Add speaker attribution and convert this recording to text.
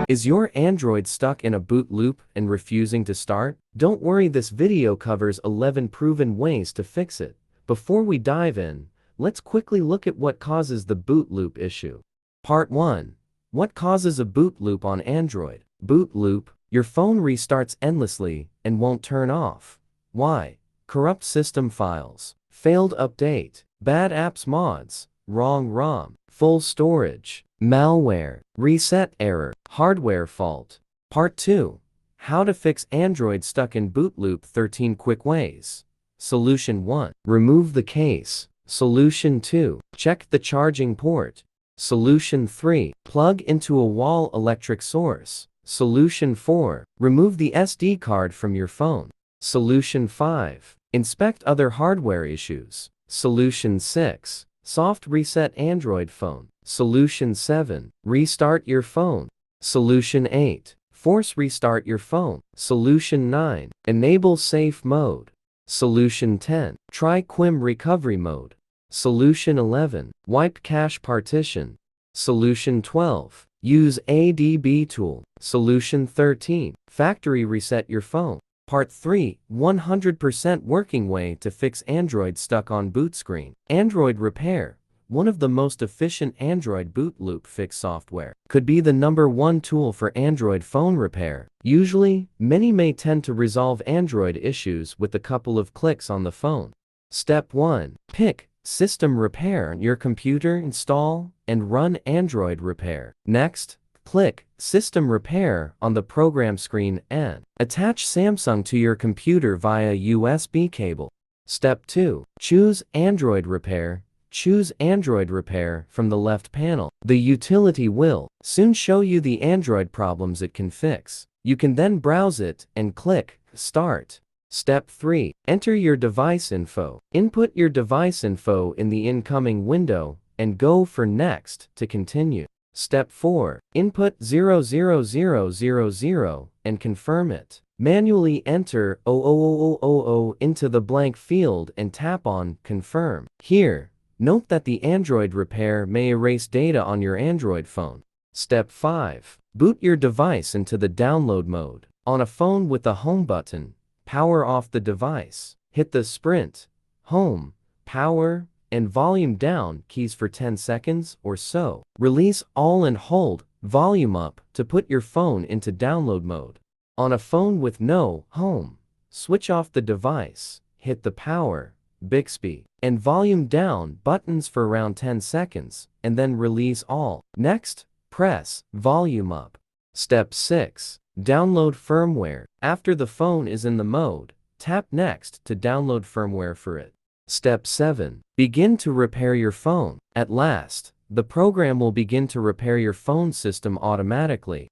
Speaker 1: Is your Android stuck in a boot loop and refusing to start? Don't worry, this video covers 11 proven ways to fix it. Before we dive in, let's quickly look at what causes the boot loop issue. Part 1. What causes a boot loop on Android? Boot loop: your phone restarts endlessly and won't turn off. Why? Corrupt system files, failed update, bad apps mods, wrong ROM, full storage, malware, reset error, hardware fault. Part 2. How to fix Android stuck in boot loop: 13 quick ways. Solution 1. Remove the case. Solution 2. Check the charging port. Solution 3. Plug into a wall electric source. Solution 4. Remove the SD card from your phone. Solution 5. Inspect other hardware issues. Solution 6. Soft reset Android phone. Solution 7. Restart your phone. Solution 8. Force restart your phone. Solution 9. Enable safe mode. Solution 10. Try QIM recovery mode. Solution 11. Wipe cache partition. Solution 12. Use ADB tool. Solution 13. Factory reset your phone. Part 3. 100% working way to fix Android stuck on boot screen. Android Repair, one of the most efficient Android boot loop fix software, could be the #1 tool for Android phone repair. Usually, many may tend to resolve Android issues with a couple of clicks on the phone. Step 1. Pick System Repair on your computer, install, and run Android Repair. Next, click System Repair on the program screen and attach Samsung to your computer via USB cable. Step 2. Choose Android Repair. Choose Android Repair from the left panel. The utility will soon show you the Android problems it can fix. You can then browse it and click Start. Step 3. Enter your device info. Input your device info in the incoming window and go for Next to continue. Step 4. Input 00000 and confirm it. Manually enter 00000 into the blank field and tap on Confirm. Here, note that the Android Repair may erase data on your Android phone. Step 5. Boot your device into the download mode. On a phone with the Home button, power off the device. Hit the Sprint, Home, Power, and Volume down keys for 10 seconds or so. Release all and hold Volume up to put your phone into download mode. On a phone with no Home, switch off the device, hit the Power, Bixby, and Volume down buttons for around 10 seconds, and then release all. Next, press Volume up. Step 6. Download firmware. After the phone is in the mode, tap Next to download firmware for it. Step 7. Begin to repair your phone. At last, the program will begin to repair your phone system automatically.